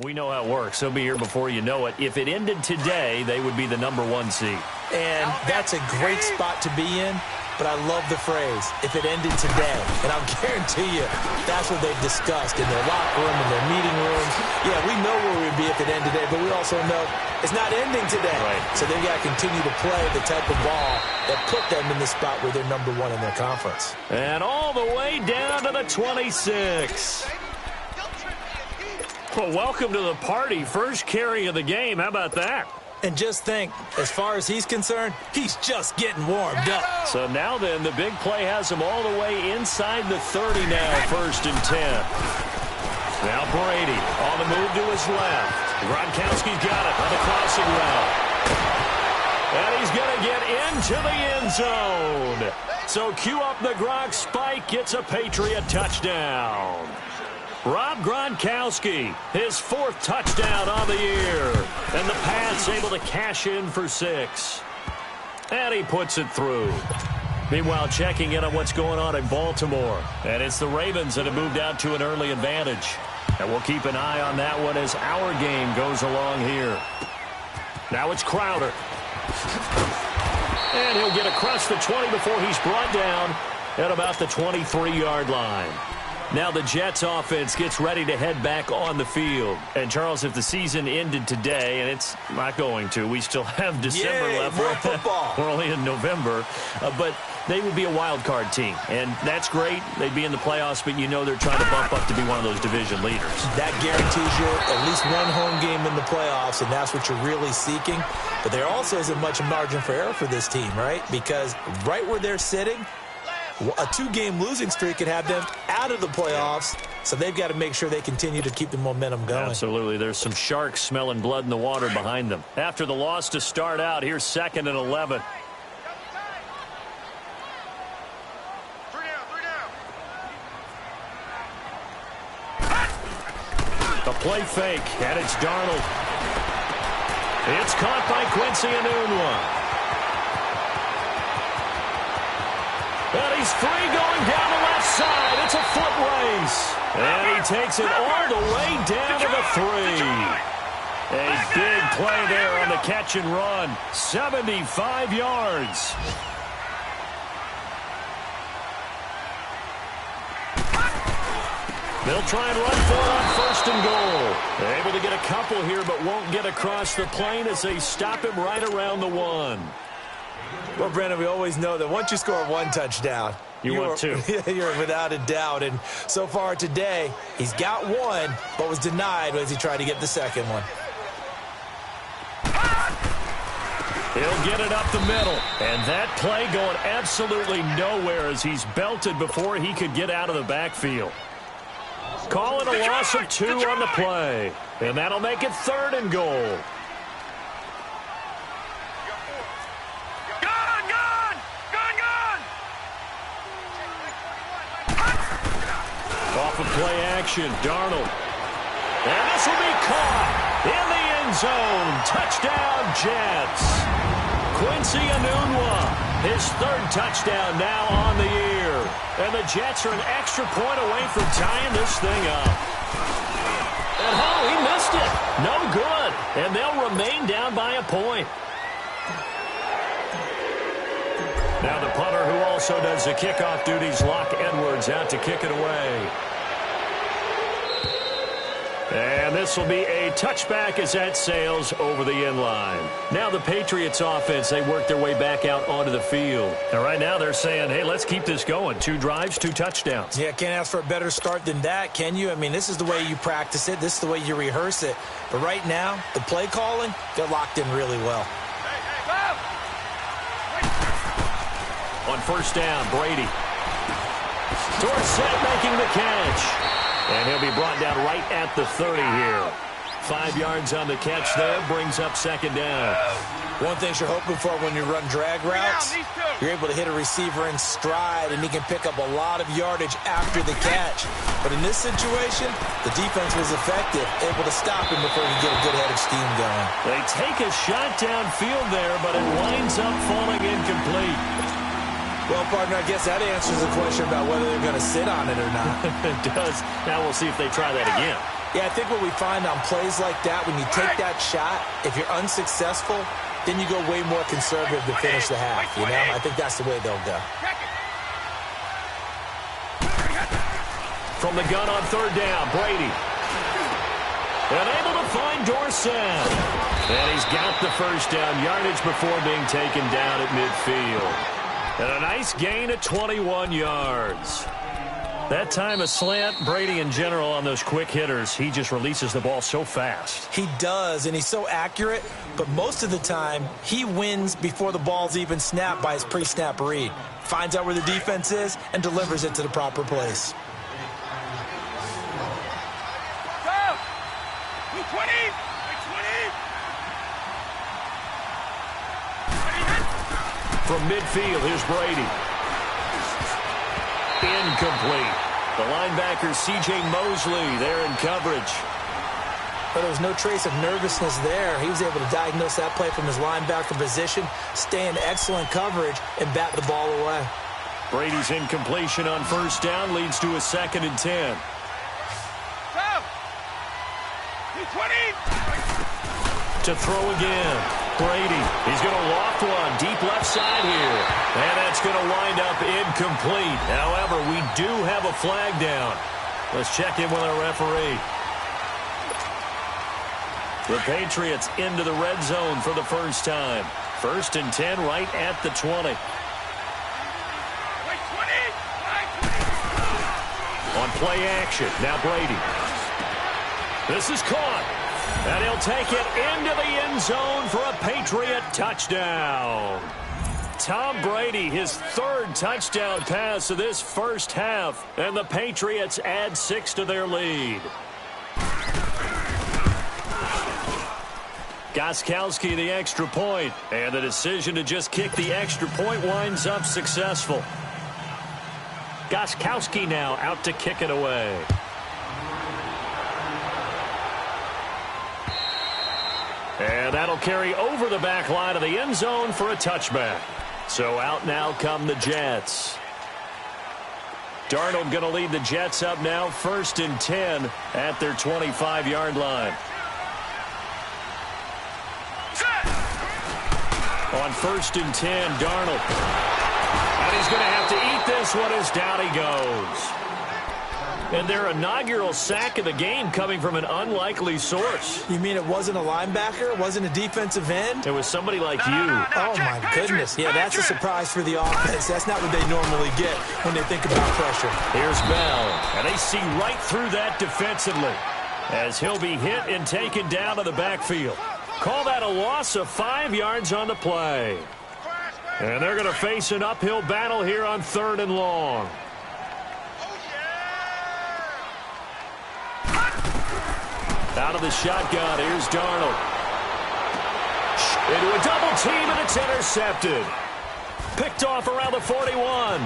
We know how it works. They'll be here before you know it. If it ended today, they would be the #1 seed. And that's a great spot to be in, but I love the phrase, if it ended today. And I'll guarantee you, that's what they've discussed in their locker room, in their meeting rooms. Yeah, we know where we'd be if it ended today, but we also know it's not ending today. Right. So they've got to continue to play the type of ball that put them in the spot where they're #1 in their conference. And all the way down to the 26. Well, welcome to the party. First carry of the game. How about that? And just think, as far as he's concerned, he's just getting warmed up. So now then, the big play has him all the way inside the 30 now, 1st and 10. Now Brady on the move to his left. Gronkowski's got it on the crossing route. And he's going to get into the end zone. So cue up the Gronk spike, gets a Patriot touchdown. Rob Gronkowski, his 4th touchdown on the year. And the Pats able to cash in for 6. And he puts it through. Meanwhile, checking in on what's going on in Baltimore. And it's the Ravens that have moved out to an early advantage. And we'll keep an eye on that one as our game goes along here. Now it's Crowder. And he'll get across the 20 before he's brought down at about the 23-yard line. Now the Jets offense gets ready to head back on the field. And, Charles, if the season ended today, and it's not going to, we still have December left. More football. We're only in November. But they would be a wild card team. And that's great. They'd be in the playoffs, but you know they're trying to bump up to be one of those division leaders. That guarantees you at least one home game in the playoffs, and that's what you're really seeking. But there also isn't much margin for error for this team, right? Because right where they're sitting, a 2-game losing streak could have them out of the playoffs, so they've got to make sure they continue to keep the momentum going. Absolutely. There's some sharks smelling blood in the water behind them. After the loss to start out, here's 2nd and 11. A play fake, and it's Darnold. It's caught by Quincy Enunwa. And he's free going down the left side. It's a foot race. And he takes it all the way down to the 3. A big play there on the catch and run. 75 yards. They'll try and run for it on 1st and goal. Able to get a couple here, but won't get across the plane as they stop him right around the 1. Well, Brandon, we always know that once you score 1 touchdown, you're 2. You're without a doubt. And so far today, he's got 1, but was denied as he tried to get the 2nd one. He'll get it up the middle. And that play going absolutely nowhere as he's belted before he could get out of the backfield. Call it a loss of 2 on the play. And that'll make it 3rd and goal. Off of play action, Darnold. And this will be caught in the end zone. Touchdown, Jets. Quincy Enunwa, his 3rd touchdown now on the year. And the Jets are an extra point away from tying this thing up. And he missed it. No good. And they'll remain down by a point. Now the punter who also does the kickoff duties, Locke Edwards, out to kick it away. And this will be a touchback as that sails over the end line. Now the Patriots offense, they work their way back out onto the field. And right now they're saying, hey, let's keep this going. 2 drives, 2 touchdowns. Yeah, can't ask for a better start than that, can you? I mean, this is the way you practice it. This is the way you rehearse it. But right now, the play calling, they're locked in really well. On 1st down, Brady. Dorsett making the catch. And he'll be brought down right at the 30 here. 5 yards on the catch there, brings up 2nd down. One thing you're hoping for when you run drag routes, you're able to hit a receiver in stride, and he can pick up a lot of yardage after the catch. But in this situation, the defense was effective, able to stop him before he could get a good head of steam going. They take a shot downfield there, but it winds up falling incomplete. Well, partner, I guess that answers the question about whether they're going to sit on it or not. It does. Now we'll see if they try that again. Yeah, I think what we find on plays like that, when you take that shot, if you're unsuccessful, then you go way more conservative to finish the half, you know? I think that's the way they'll go. From the gun on third down, Brady. And able to find Dorsett. And he's got the first down yardage before being taken down at midfield. And a nice gain of 21 yards. That time a slant, Brady in general on those quick hitters, he just releases the ball so fast. He does, and he's so accurate, but most of the time he wins before the ball's even snapped by his pre-snap read. Finds out where the defense is and delivers it to the proper place. From midfield, here's Brady. Incomplete. The linebacker, C.J. Mosley, there in coverage. But there was no trace of nervousness there. He was able to diagnose that play from his linebacker position, stay in excellent coverage, and bat the ball away. Brady's incompletion on first down leads to a 2nd and 10. To throw again. Brady, he's going to loft one deep left side here. And that's going to wind up incomplete. However, we do have a flag down. Let's check in with our referee. The Patriots into the red zone for the first time. 1st and 10 right at the 20. On play action, now Brady. This is caught. And he'll take it into the end zone for a Patriot touchdown. Tom Brady, his 3rd touchdown pass of this first half, and the Patriots add 6 to their lead. Gostkowski the extra point, and the decision to just kick the extra point winds up successful. Gostkowski now out to kick it away. And that'll carry over the back line of the end zone for a touchback. So out now come the Jets. Darnold going to lead the Jets up now, 1st and 10 at their 25-yard line. On 1st and 10, Darnold. And he's going to have to eat this one as down he goes. And their inaugural sack of the game coming from an unlikely source. You mean it wasn't a linebacker? It wasn't a defensive end? It was somebody like you. Oh, my goodness. Yeah, that's a surprise for the offense. That's not what they normally get when they think about pressure. Here's Bell, and they see right through that defensively as he'll be hit and taken down to the backfield. Call that a loss of 5 yards on the play. And they're going to face an uphill battle here on 3rd and long. Out of the shotgun, here's Darnold. Into a double team, and it's intercepted. Picked off around the 41.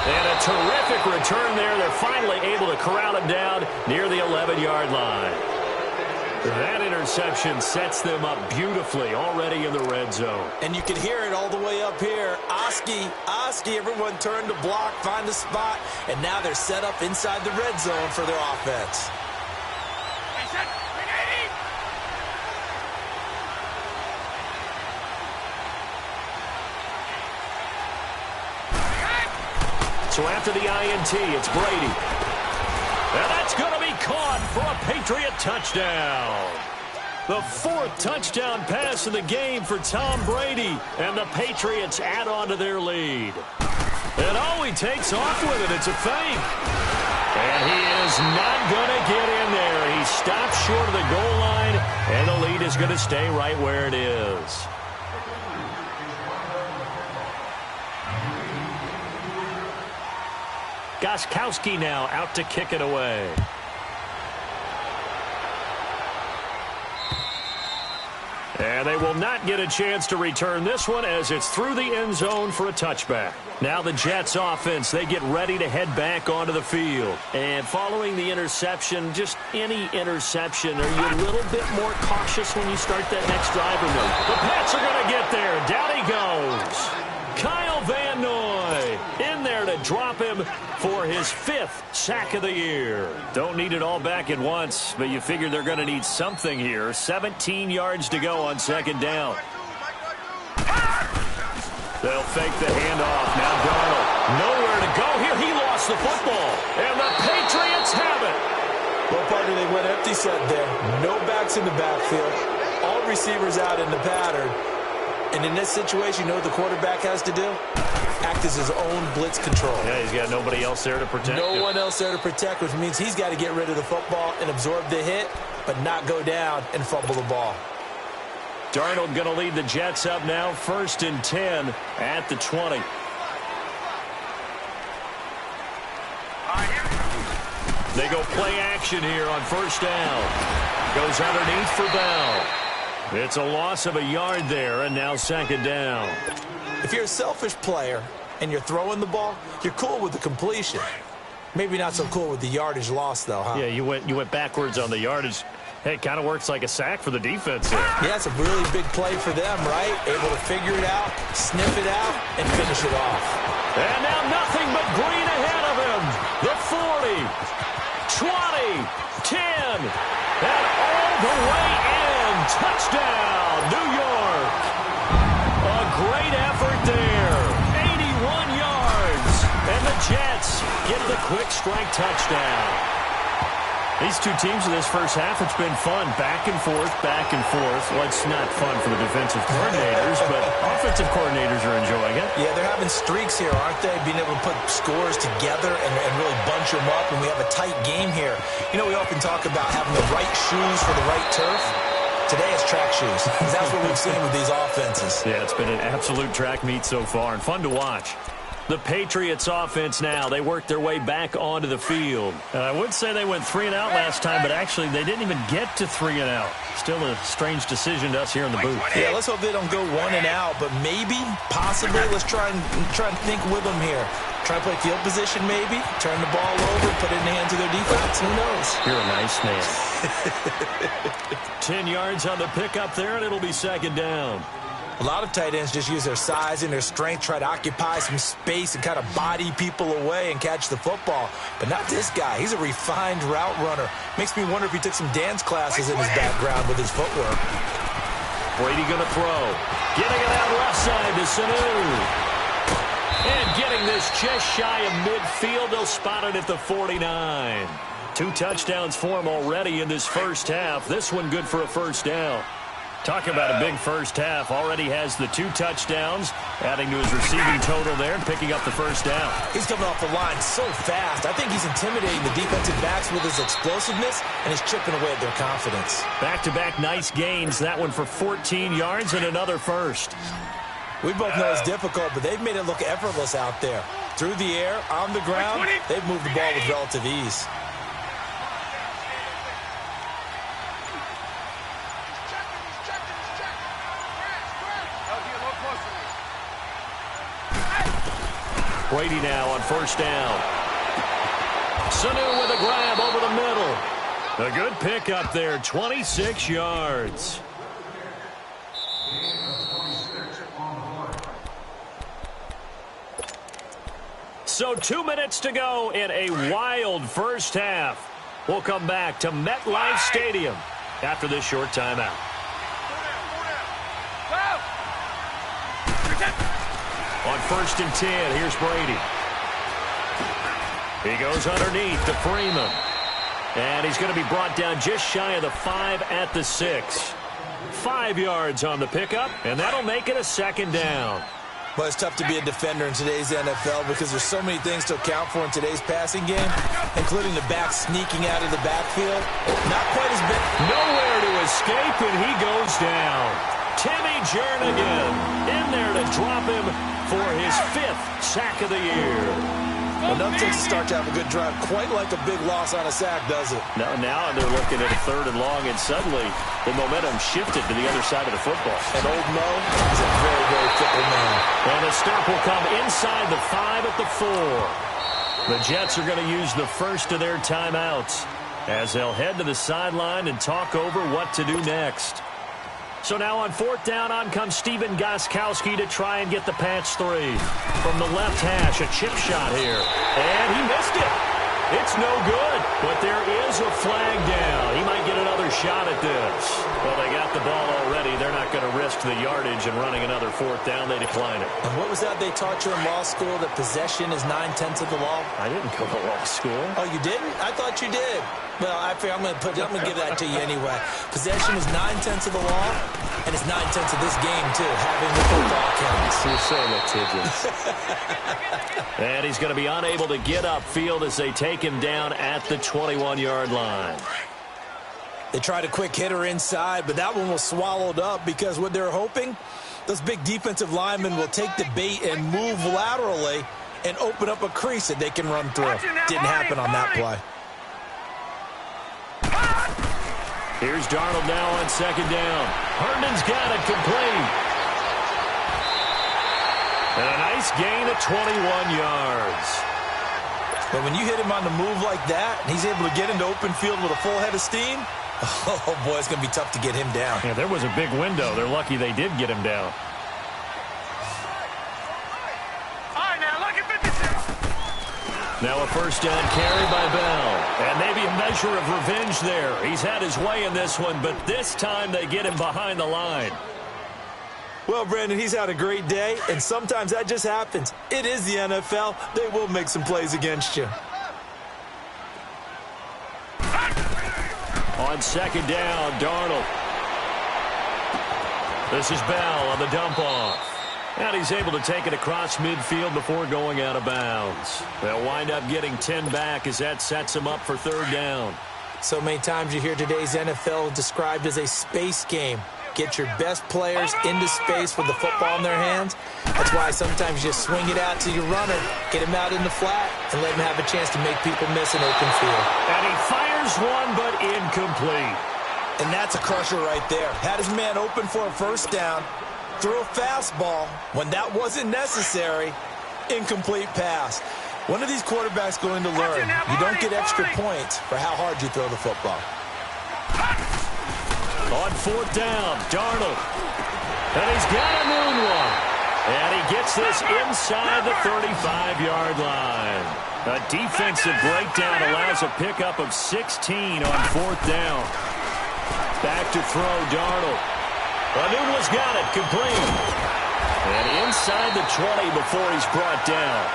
And a terrific return there. They're finally able to corral him down near the 11-yard line. That interception sets them up beautifully already in the red zone. And you can hear it all the way up here. Oski, everyone turned to block, find a spot, and now they're set up inside the red zone for their offense. So after the INT, it's Brady. And that's going to be caught for a Patriot touchdown. The 4th touchdown pass of the game for Tom Brady, and the Patriots add on to their lead. And oh, he takes off with it. It's a fake. And he is not going to get in there. He stops short of the goal line, and the lead is going to stay right where it is. Gostkowski now out to kick it away. And they will not get a chance to return this one as it's through the end zone for a touchback. Now the Jets offense, they get ready to head back onto the field. And following the interception, just any interception, are you a little bit more cautious when you start that next drive or no? The Pats are going to get there. Down he goes. Kyle Van Noy in there to drop him for his 5th sack of the year. Don't need it all back at once, but you figure they're going to need something here. 17 yards to go on second down. They'll fake the handoff. Now Darnold. Nowhere to go here. He lost the football. And the Patriots have it. Well, partner, they went empty set there. No backs in the backfield. All receivers out in the pattern. And in this situation, you know what the quarterback has to do? Act as his own blitz control. Yeah, he's got nobody else there to protect him. No one else there to protect, which means he's got to get rid of the football and absorb the hit, but not go down and fumble the ball. Darnold going to lead the Jets up now, 1st and 10 at the 20. They go play action here on 1st down. Goes underneath for Bell. It's a loss of a yard there, and now 2nd down. If you're a selfish player and you're throwing the ball, you're cool with the completion. Maybe not so cool with the yardage loss, though, huh? Yeah, you went backwards on the yardage. Hey, it kind of works like a sack for the defense there. Yeah, it's a really big play for them, right? Able to figure it out, sniff it out, and finish it off. And now nothing but green ahead of him. The 40, 20, 10, and all the way in. Touchdown, New York. A great effort there. 81 yards. And the Jets get the quick strike touchdown. These two teams in this first half, it's been fun. Back and forth, back and forth. Well, it's not fun for the defensive coordinators, but offensive coordinators are enjoying it. Yeah, they're having streaks here, aren't they? Being able to put scores together and really bunch them up, and we have a tight game here. You know, we often talk about having the right shoes for the right turf. Today it's track shoes, because that's what we've seen with these offenses. Yeah, it's been an absolute track meet so far, and fun to watch. The Patriots offense now, they worked their way back onto the field. I would say they went 3 and out last time, but actually they didn't even get to 3 and out. Still a strange decision to us here in the booth. Yeah, let's hope they don't go 1 and out, but maybe, possibly, let's try and think with them here. Try to play field position maybe, turn the ball over, put it in the hands of their defense. Who knows? You're a nice man. 10 yards on the pickup there, and it'll be 2nd down. A lot of tight ends just use their size and their strength, try to occupy some space and kind of body people away and catch the football. But not this guy. He's a refined route runner. Makes me wonder if he took some dance classes in his background with his footwork. Brady going to throw. Getting it out left side to Sanu. And getting this just shy of midfield. They'll spot it at the 49. 2 touchdowns for him already in this first half. This one good for a 1st down. Talk about a big first half. Already has the 2 touchdowns, adding to his receiving total there and picking up the 1st down. He's coming off the line so fast. I think he's intimidating the defensive backs with his explosiveness, and he's chipping away at their confidence. Back-to-back nice gains. That one for 14 yards and another 1st. We both know it's difficult, but they've made it look effortless out there. Through the air, on the ground, they've moved the ball with relative ease. Brady now on 1st down. Sanu with a grab over the middle. A good pickup there, 26 yards. So 2 minutes to go in a wild first half. We'll come back to MetLife Stadium after this short timeout. On 1st and 10, here's Brady. He goes underneath to Freeman. And he's going to be brought down just shy of the 5 at the 6. 5 yards on the pickup, and that'll make it a 2nd down. Well, it's tough to be a defender in today's NFL because there's so many things to account for in today's passing game, including the back sneaking out of the backfield. Not quite as big. Nowhere to escape, and he goes down. Timmy Jernigan in there to drop him for his 5th sack of the year. Enough to start to have a good drive. Quite like a big loss on a sack, does it? No, now they're looking at a 3rd and long, and suddenly the momentum shifted to the other side of the football. And old Mo is a very, very fickle man. And the stop will come inside the 5 at the 4. The Jets are going to use the first of their timeouts as they'll head to the sideline and talk over what to do next. So now on 4th down, on comes Stephen Gostkowski to try and get the patch 3. From the left hash, a chip shot here. And he missed it. It's no good, but there is a flag down. He might get another shot at this. Well, they got the ball already. They're not going to risk the yardage and running another 4th down. They decline it. And what was that they taught you in law school, that possession is 9/10 of the law? I didn't go to law school. Oh, you didn't? I thought you did. Well, I'm going to give that to you anyway. Possession is 9/10 of the law, and it's 9/10 of this game, too, having the football counts. You're so litigious. And he's going to be unable to get upfield as they take him down at the 21-yard line. They tried a quick hitter inside, but that one was swallowed up because what they're hoping, those big defensive linemen will take the bait and move laterally and open up a crease that they can run through. Didn't happen on that play. Here's Darnold now on 2nd down. Herndon's got it complete. And a nice gain of 21 yards. But when you hit him on the move like that, and he's able to get into open field with a full head of steam, oh, boy, it's going to be tough to get him down. Yeah, there was a big window. They're lucky they did get him down. Now a 1st down carry by Bell. And maybe a measure of revenge there. He's had his way in this one, but this time they get him behind the line. Well, Brandon, he's had a great day, and sometimes that just happens. It is the NFL. They will make some plays against you. On 2nd down, Darnold. This is Bell on the dump-off. And he's able to take it across midfield before going out of bounds. They'll wind up getting 10 back as that sets him up for 3rd down. So many times you hear today's NFL described as a space game. Get your best players into space with the football in their hands. That's why sometimes you just swing it out to your runner, get him out in the flat, and let him have a chance to make people miss an open field. And he fires one, but incomplete. And that's a crusher right there. Had his man open for a 1st down. Threw a fastball when that wasn't necessary. Incomplete pass. When are these quarterbacks going to learn? You don't get extra points for how hard you throw the football. On 4th down, Darnold. And he's got a moon one. And he gets this inside the 35-yard line. A defensive breakdown allows a pickup of 16 on 4th down. Back to throw, Darnold. Anunwa's got it, complete. And inside the 20 before he's brought down.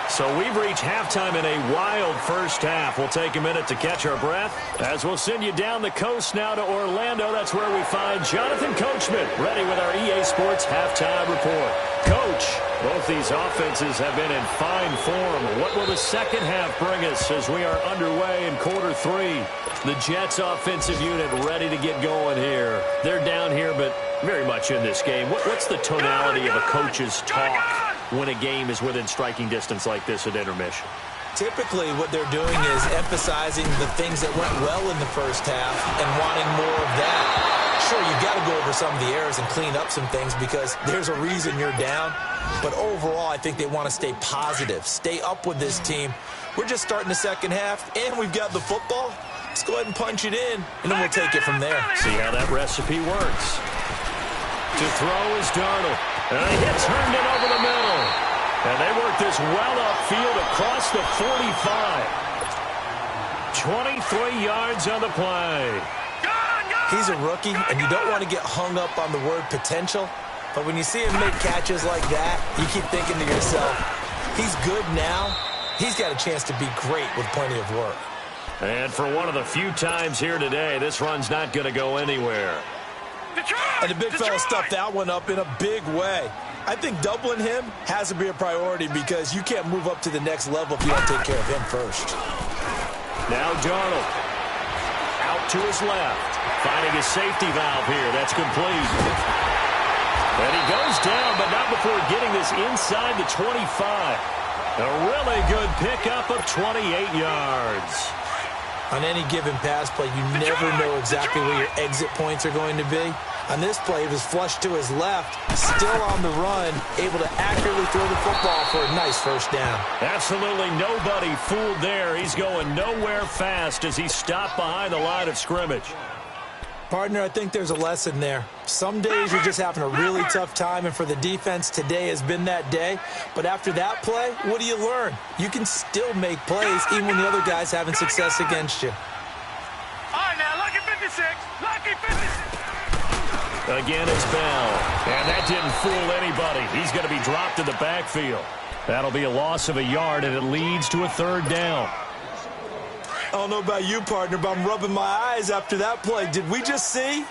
So we've reached halftime in a wild 1st half. We'll take a minute to catch our breath as we'll send you down the coast now to Orlando. That's where we find Jonathan Coachman ready with our EA Sports halftime report. Coach, both these offenses have been in fine form. What will the 2nd half bring us as we are underway in quarter 3? The Jets offensive unit ready to get going here. They're down here, but very much in this game. What's the tonality of a coach's talk when a game is within striking distance like this at intermission? Typically, what they're doing is emphasizing the things that went well in the 1st half and wanting more of that. Sure, you've got to go over some of the errors and clean up some things because there's a reason you're down. But overall, I think they want to stay positive, stay up with this team. We're just starting the 2nd half, and we've got the football. Let's go ahead and punch it in, and then we'll take it from there. See how that recipe works. To throw is Darnold. And he hits Herndon over the middle. And they work this well upfield across the 45. 23 yards on the play. He's a rookie, and you don't want to get hung up on the word potential. But when you see him make catches like that, you keep thinking to yourself, he's good now. He's got a chance to be great with plenty of work. And for one of the few times here today, this run's not going to go anywhere. And the big fella stuffed that one up in a big way. I think doubling him has to be a priority because you can't move up to the next level if you don't take care of him first. Now Darnold out to his left, finding his safety valve here. That's complete. And he goes down, but not before getting this inside the 25. A really good pickup of 28 yards. On any given pass play, you never know exactly where your exit points are going to be. On this play, it was flushed to his left, still on the run, able to accurately throw the football for a nice first down. Absolutely nobody fooled there. He's going nowhere fast as he stopped behind the line of scrimmage. Partner, I think there's a lesson there. Some days you're just having a really tough time, and for the defense, today has been that day. But after that play, what do you learn? You can still make plays even when the other guy's having success against you. All right, now, lucky 56. Lucky 56. Again, it's Bell. And that didn't fool anybody. He's going to be dropped in the backfield. That'll be a loss of a yard, and it leads to a third down. I don't know about you, partner, but I'm rubbing my eyes after that play. Did we just see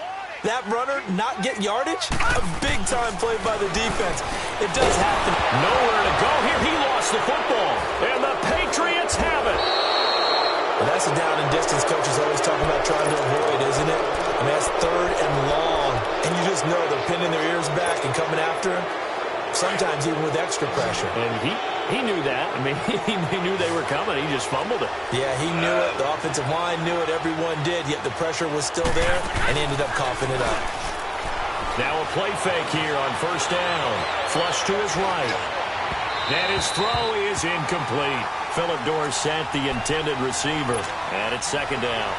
that runner not get yardage? A big-time play by the defense. It does happen. Nowhere to go here. He lost the football. And the Patriots have it. Well, that's a down and distance coaches always talking about trying to avoid, isn't it? I mean, that's third and long. And you just know they're pinning their ears back and coming after him, sometimes even with extra pressure. And he knew that. I mean, he knew they were coming. He just fumbled it. Yeah, he knew it. The offensive line knew it. Everyone did, yet the pressure was still there, and he ended up coughing it up. Now a play fake here on first down. Flush to his right. And his throw is incomplete. Philip Dorsett, the intended receiver. And it's second down.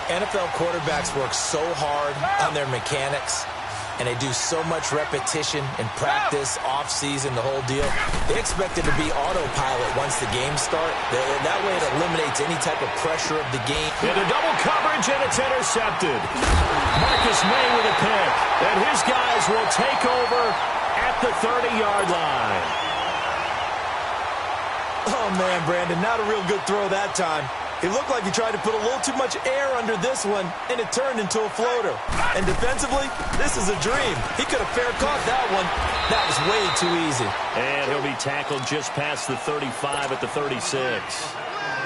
NFL quarterbacks work so hard on their mechanics, and they do so much repetition and practice, off-season, the whole deal. They expect it to be autopilot once the game starts. That way it eliminates any type of pressure of the game. Into double coverage, and it's intercepted. Marcus May with a pick, and his guys will take over at the 30-yard line. Oh, man, Brandon, not a real good throw that time. It looked like he tried to put a little too much air under this one, and it turned into a floater. And defensively, this is a dream. He could have fair caught that one. That was way too easy. And he'll be tackled just past the 35 at the 36.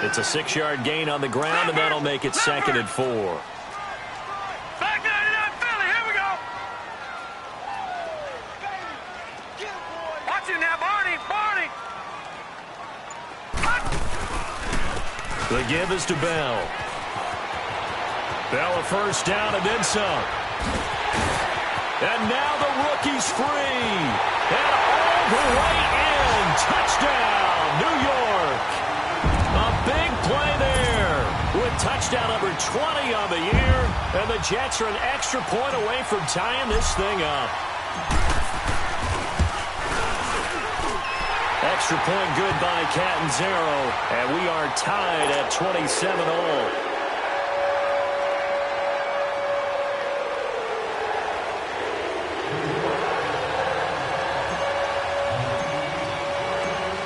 It's a 6-yard gain on the ground, and that'll make it second and 4. Back 99 Philly. Here we go. Watch it now, Barney. Barney. The give is to Bell. Bell a first down and then some. And now the rookie's free. And all the way in. Touchdown, New York. A big play there with touchdown number 20 on the year. And the Jets are an extra point away from tying this thing up. Extra point good by Catanzaro, and we are tied at 27-all.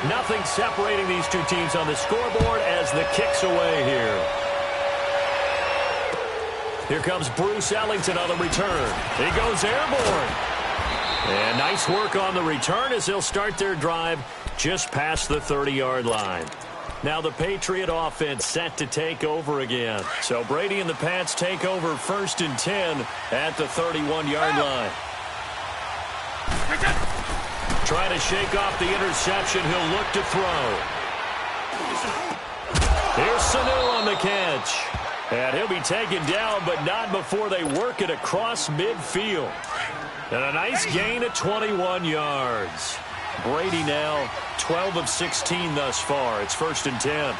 Nothing separating these two teams on the scoreboard as the kick's away here. Here comes Bruce Ellington on the return. He goes airborne. And nice work on the return as they'll start their drive just past the 30-yard line. Now the Patriot offense set to take over again. So Brady and the Pats take over first and 10 at the 31-yard line. Trying to shake off the interception. He'll look to throw. Here's Sanu on the catch. And he'll be taken down, but not before they work it across midfield. And a nice gain of 21 yards. Brady now 12 of 16 thus far. It's first and 10.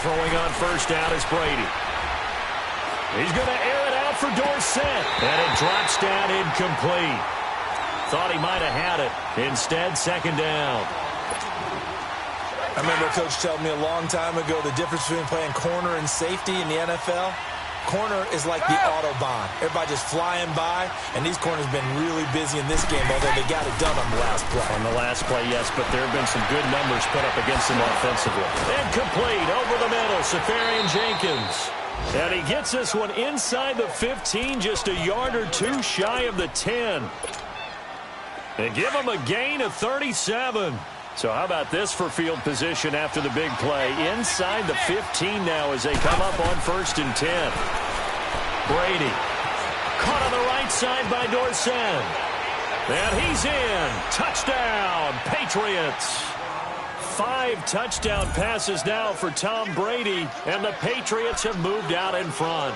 Throwing on first down is Brady. He's going to air it out for Dorsett. And it drops down incomplete. Thought he might have had it. Instead, second down. I remember a coach telling me a long time ago the difference between playing corner and safety in the NFL. Corner is like the Autobahn. Everybody just flying by, and these corners have been really busy in this game, although they got it done on the last play. On the last play, yes, but there have been some good numbers put up against them offensively. Incomplete over the middle, Safarian Jenkins. And he gets this one inside the 15, just a yard or two shy of the 10. And give him a gain of 37. So how about this for field position after the big play? Inside the 15 now as they come up on first and 10. Brady caught on the right side by Dorsett. And he's in. Touchdown, Patriots. 5 touchdown passes now for Tom Brady, and the Patriots have moved out in front.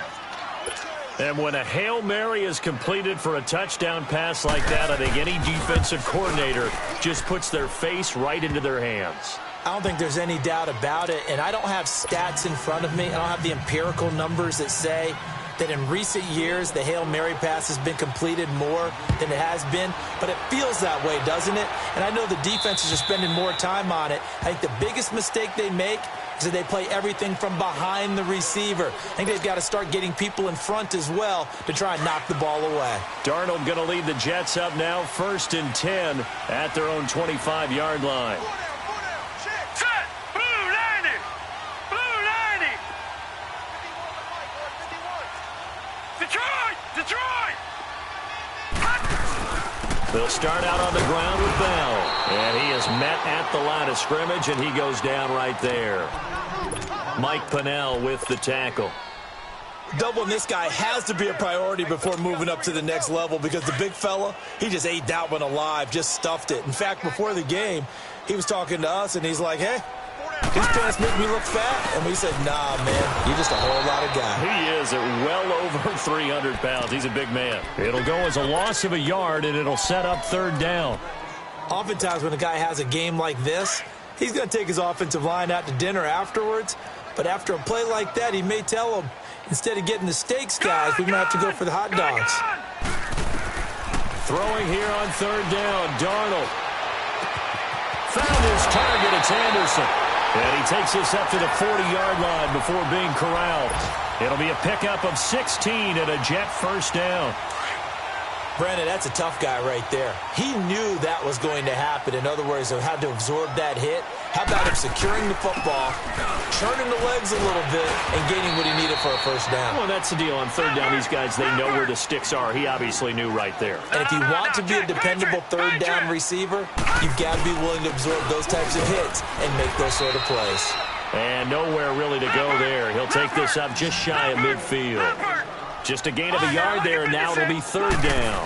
And when a Hail Mary is completed for a touchdown pass like that, I think any defensive coordinator just puts their face right into their hands. I don't think there's any doubt about it, and I don't have stats in front of me. I don't have the empirical numbers that say that in recent years the Hail Mary pass has been completed more than it has been, but it feels that way, doesn't it? And I know the defenses are spending more time on it. I think the biggest mistake they make is that they play everything from behind the receiver. I think they've got to start getting people in front as well to try and knock the ball away. Darnold going to lead the Jets up now, 1st and 10 at their own 25-yard line. They'll start out on the ground with Bell. And he is met at the line of scrimmage, and he goes down right there. Mike Pennell with the tackle. Doubling this guy has to be a priority before moving up to the next level, because the big fella, he just ate that one alive, just stuffed it. In fact, before the game, he was talking to us, and he's like, hey, these pants make me look fat. And we said, nah, man, you're just a whole lot of guy. He is at well over 300 pounds. He's a big man. It'll go as a loss of a yard, and it'll set up 3rd down. Oftentimes when a guy has a game like this, he's going to take his offensive line out to dinner afterwards. But after a play like that, he may tell them, instead of getting the steaks, guys, we might have to go for the hot dogs. Throwing here on 3rd down, Darnold. Found his target, it's Anderson. And he takes this up to the 40-yard line before being corralled. It'll be a pickup of 16 and a Jet 1st down. Brandon, that's a tough guy right there. He knew that was going to happen. In other words, he had to absorb that hit. How about him securing the football, turning the legs a little bit, and gaining what he needed for a 1st down? Well, that's the deal. On 3rd down, these guys, they know where the sticks are. He obviously knew right there. And if you want to be a dependable 3rd down receiver, you've got to be willing to absorb those types of hits and make those sort of plays. And nowhere really to go there. He'll take this up just shy of midfield. Just a gain of a yard there, and now it'll be 3rd down.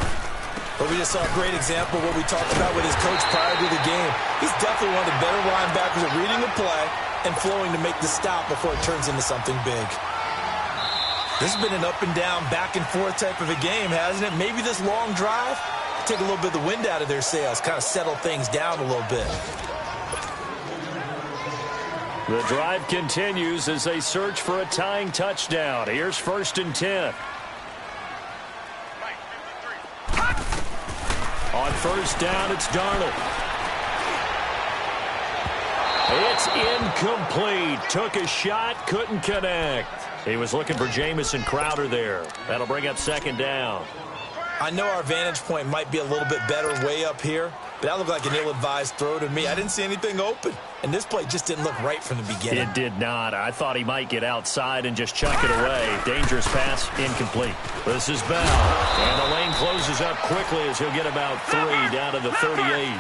But we just saw a great example of what we talked about with his coach prior to the game. He's definitely one of the better linebackers at reading the play and flowing to make the stop before it turns into something big. This has been an up and down, back and forth type of a game, hasn't it? Maybe this long drive, take a little bit of the wind out of their sails, kind of settle things down a little bit. The drive continues as they search for a tying touchdown. Here's 1st and 10. On 1st down, it's Darnold. It's incomplete. Took a shot, couldn't connect. He was looking for Jamison Crowder there. That'll bring up 2nd down. I know our vantage point might be a little bit better way up here, but that looked like an ill-advised throw to me. I didn't see anything open, and this play just didn't look right from the beginning. It did not. I thought he might get outside and just chuck it away. Dangerous pass, incomplete. This is Bell, and the lane closes up quickly as he'll get about 3 down to the 38.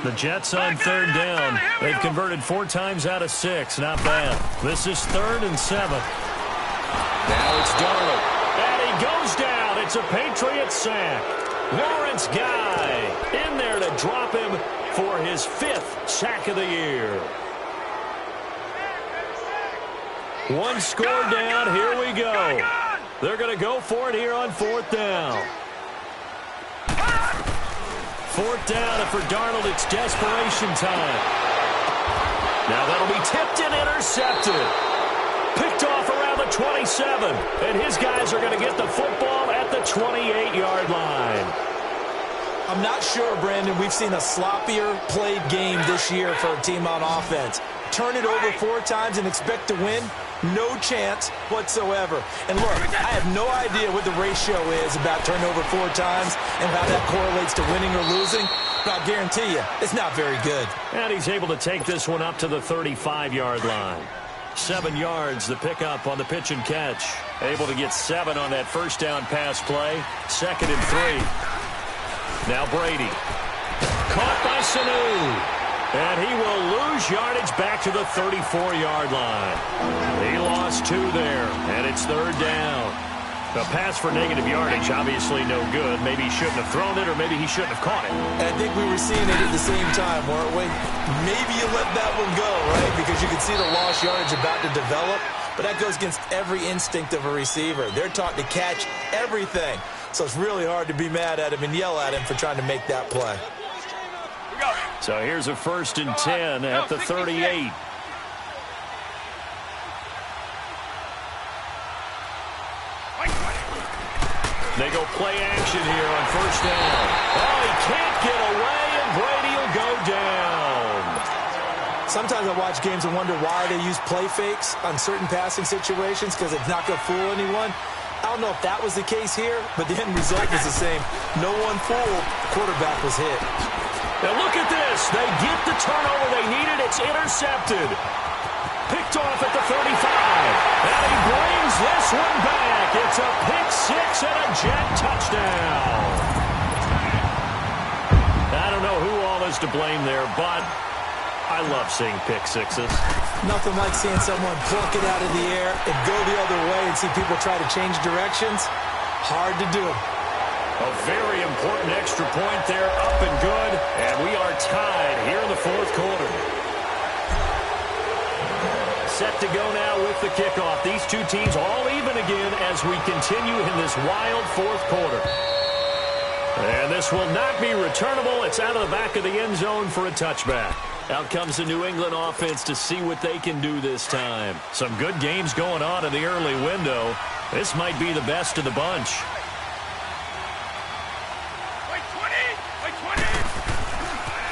The Jets on 3rd down. They've converted 4 times out of 6. Not bad. This is 3rd and 7. Now it's Darnold, and he goes down. It's a Patriot sack. Lawrence Guy in there to drop him for his 5th sack of the year. 1 score down. Here we go. They're going to go for it here on 4th down. 4th down, and for Darnold, it's desperation time. Now that'll be tipped and intercepted. Picked off around the 27, and his guys are going to get the football at the 28-yard line. I'm not sure, Brandon, we've seen a sloppier played game this year for a team on offense. Turn it over 4 times and expect to win? No chance whatsoever. And look, I have no idea what the ratio is about turnover 4 times and how that correlates to winning or losing, but I'll guarantee you, it's not very good. And he's able to take this one up to the 35-yard line. 7 yards, the pickup on the pitch and catch. Able to get 7 on that 1st down pass play. 2nd and 3. Now Brady. Caught by Sanu. And he will lose yardage back to the 34-yard line. He lost 2 there, and it's 3rd down. A pass for negative yardage, obviously no good. Maybe he shouldn't have thrown it, or maybe he shouldn't have caught it. And I think we were seeing it at the same time, weren't we? Maybe you let that one go, right? Because you can see the lost yardage about to develop. But that goes against every instinct of a receiver. They're taught to catch everything. So it's really hard to be mad at him and yell at him for trying to make that play. So here's a 1st and 10 at the 38. They go play action here on 1st down. Oh, he can't get away, and Brady will go down. Sometimes I watch games and wonder why they use play fakes on certain passing situations, because it's not going to fool anyone. I don't know if that was the case here, but the end result was the same. No one fooled. Quarterback was hit. Now look at this. They get the turnover they needed. It's intercepted. Picked off at the 35. And he brings this one back. It's a pick six and a Jet touchdown. I don't know who all is to blame there, but I love seeing pick sixes. Nothing like seeing someone pluck it out of the air and go the other way and see people try to change directions. Hard to do. A very important extra point there, up and good. And we are tied here in the 4th quarter. Set to go now with the kickoff. These two teams all even again as we continue in this wild 4th quarter. And this will not be returnable. It's out of the back of the end zone for a touchback. Out comes the New England offense to see what they can do this time. Some good games going on in the early window. This might be the best of the bunch.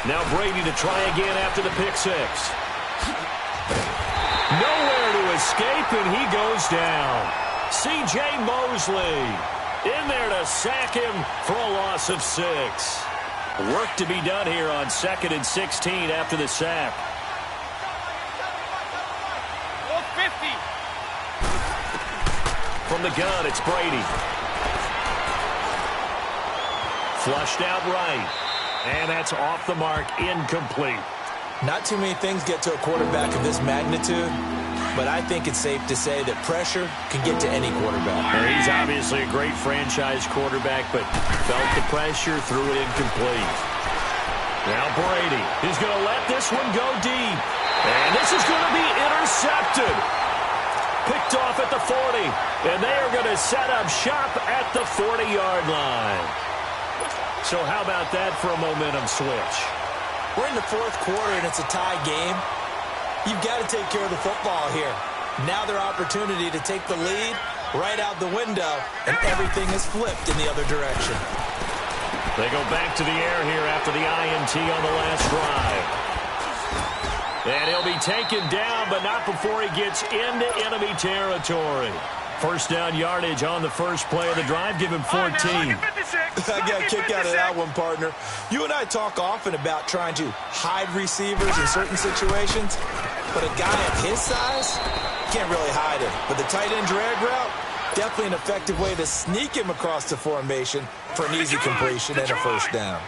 Now Brady to try again after the pick six. Nowhere to escape, and he goes down. C.J. Mosley in there to sack him for a loss of 6. Work to be done here on 2nd and 16 after the sack. 50. From the gun, it's Brady. Flushed out right. And that's off the mark, incomplete. Not too many things get to a quarterback of this magnitude, but I think it's safe to say that pressure can get to any quarterback. Well, he's obviously a great franchise quarterback, but felt the pressure, threw it incomplete. Now Brady is going to let this one go deep. And this is going to be intercepted. Picked off at the 40. And they are going to set up shop at the 40-yard line. So how about that for a momentum switch? We're in the 4th quarter, and it's a tie game. You've got to take care of the football here. Now their opportunity to take the lead right out the window, and everything is flipped in the other direction. They go back to the air here after the INT on the last drive. And he'll be taken down, but not before he gets into enemy territory. 1st down yardage on the first play of the drive. Give him 14. I got a kick out of that one, partner. You and I talk often about trying to hide receivers in certain situations, but a guy of his size can't really hide him. But the tight end drag route, definitely an effective way to sneak him across the formation for an easy completion and a 1st down.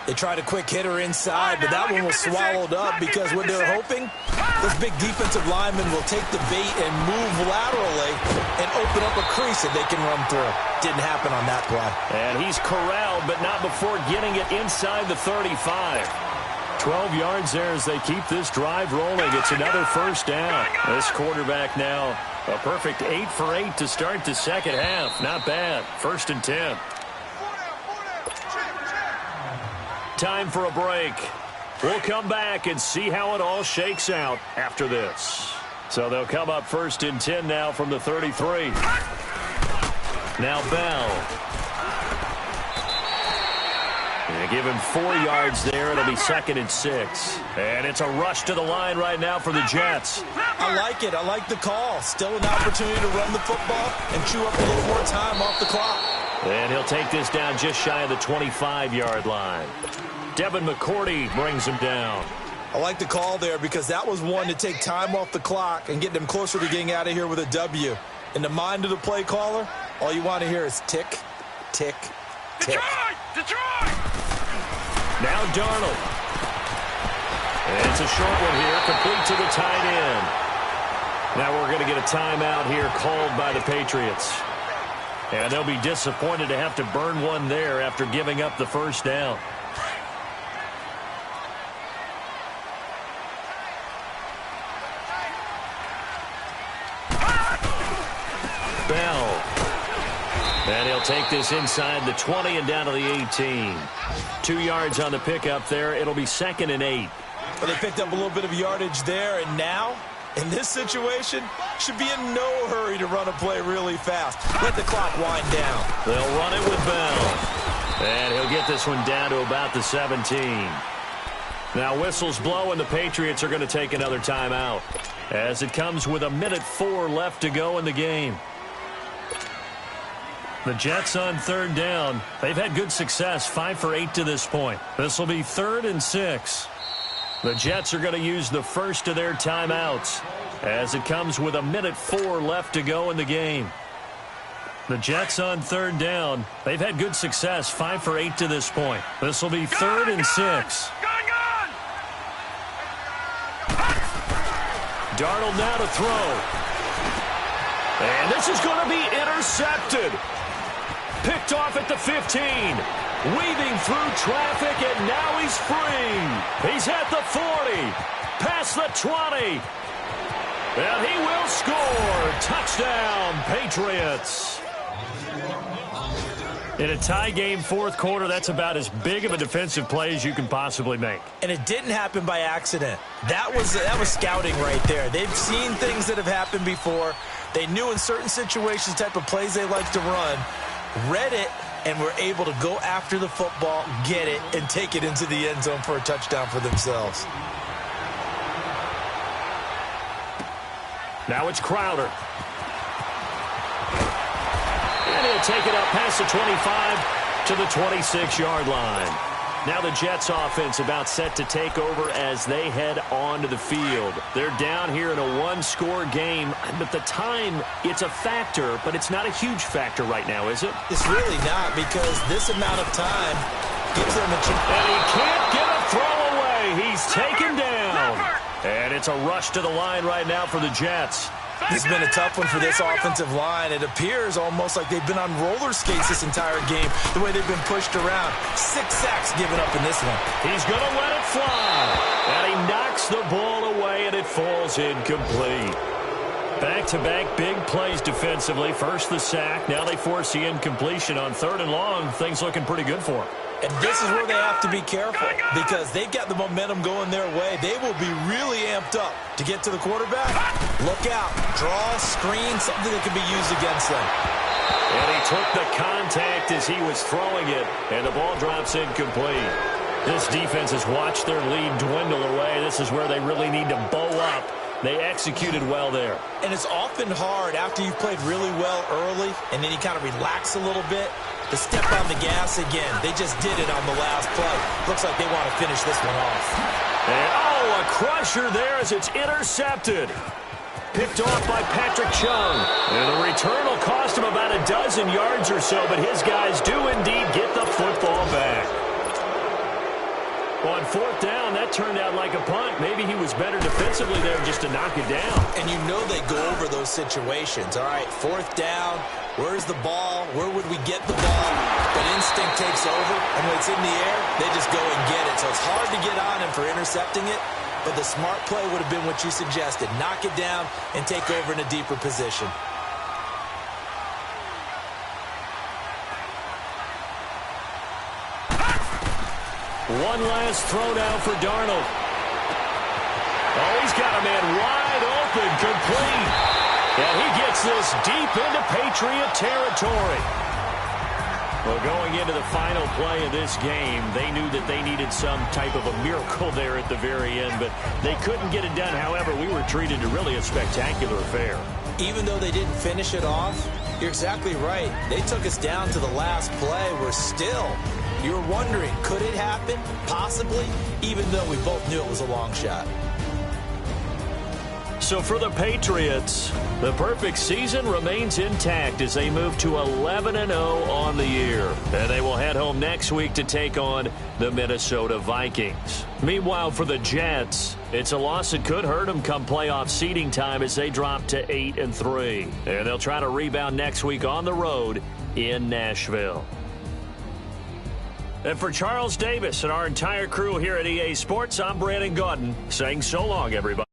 They tried a quick hitter inside, but that one was swallowed up because what they're hoping, this big defensive lineman will take the bait and move laterally and open up a crease that they can run through. Didn't happen on that play. And he's corralled, but not before getting it inside the 35. 12 yards there as they keep this drive rolling. It's another 1st down. This quarterback now a perfect 8 for 8 to start the second half. Not bad. 1st and 10. Time for a break. We'll come back and see how it all shakes out after this. So they'll come up 1st and 10 now from the 33. Now Bell. They give him 4 yards there. It'll be 2nd and 6. And it's a rush to the line right now for the Jets. I like it. I like the call. Still an opportunity to run the football and chew up a little more time off the clock. And he'll take this down just shy of the 25-yard line. Devin McCourty brings him down. I like the call there because that was one to take time off the clock and get them closer to getting out of here with a W. In the mind of the play caller, all you want to hear is tick, tick, tick. Detroit! Now Darnold. And it's a short one here, complete to the tight end. Now we're going to get a timeout here called by the Patriots. And they'll be disappointed to have to burn one there after giving up the first down. Bell. And he'll take this inside the 20 and down to the 18. 2 yards on the pickup there. It'll be 2nd and 8. Well, they picked up a little bit of yardage there, and now, in this situation, should be in no hurry to run a play really fast. Let the clock wind down. They'll run it with Bell. And he'll get this one down to about the 17. Now whistles blow, and the Patriots are going to take another timeout, as it comes with 1:04 left to go in the game. The Jets on 3rd down. They've had good success, 5 for 8 to this point. This will be 3rd and 6. The Jets are going to use the first of their timeouts, as it comes with 1:04 left to go in the game. The Jets on 3rd down. They've had good success, 5 for 8 to this point. This will be 3rd and 6. Darnold now to throw. And this is going to be intercepted. Picked off at the 15. Weaving through traffic, and now he's free. He's at the 40. Past the 20. And he will score. Touchdown, Patriots. In a tie game, 4th quarter, that's about as big of a defensive play as you can possibly make. And it didn't happen by accident. That was scouting right there. They've seen things that have happened before. They knew in certain situations the type of plays they like to run, read it, and were able to go after the football, get it, and take it into the end zone for a touchdown for themselves. Now it's Crowder. And he'll take it up past the 25 to the 26-yard line. Now the Jets offense about set to take over as they head onto the field. They're down here in a 1-score game, but the time, it's a factor, but it's not a huge factor right now, is it? It's really not, because this amount of time gives them a chance. And he can't get a throw away. He's taken down. And it's a rush to the line right now for the Jets. This has been a tough one for this offensive line. It appears almost like they've been on roller skates this entire game, the way they've been pushed around. 6 sacks given up in this one. He's going to let it fly. And he knocks the ball away, and it falls incomplete. Back-to-back big plays defensively. First the sack. Now they force the incompletion on 3rd and long. Things looking pretty good for them. And this is where they have to be careful, because they've got the momentum going their way. They will be really amped up to get to the quarterback. Look out. Draw, screen, something that can be used against them. And he took the contact as he was throwing it, and the ball drops incomplete. This defense has watched their lead dwindle away. This is where they really need to bow up. They executed well there. And it's often hard after you've played really well early and then you kind of relax a little bit to step on the gas again. They just did it on the last play. Looks like they want to finish this one off. And, oh, a crusher there as it's intercepted. Picked off by Patrick Chung. And the return will cost him about a dozen yards or so, but his guys do indeed get the football back. On 4th down, that turned out like a punt. Maybe he was better defensively there just to knock it down. And you know they go over those situations. All right, 4th down, where's the ball? Where would we get the ball? But instinct takes over, and when it's in the air, they just go and get it. So it's hard to get on him for intercepting it, but the smart play would have been what you suggested. Knock it down and take over in a deeper position. One last throw now for Darnold. Oh, he's got a man wide open, complete. And he gets this deep into Patriot territory. Well, going into the final play of this game, they knew that they needed some type of a miracle there at the very end, but they couldn't get it done. However, we were treated to really a spectacular affair. Even though they didn't finish it off, you're exactly right. They took us down to the last play. We're still... You were wondering, could it happen? Possibly, even though we both knew it was a long shot. So for the Patriots, the perfect season remains intact as they move to 11-0 on the year. And they will head home next week to take on the Minnesota Vikings. Meanwhile, for the Jets, it's a loss that could hurt them come playoff seeding time as they drop to 8-3. And they'll try to rebound next week on the road in Nashville. And for Charles Davis and our entire crew here at EA Sports, I'm Brandon Gaudin saying so long, everybody.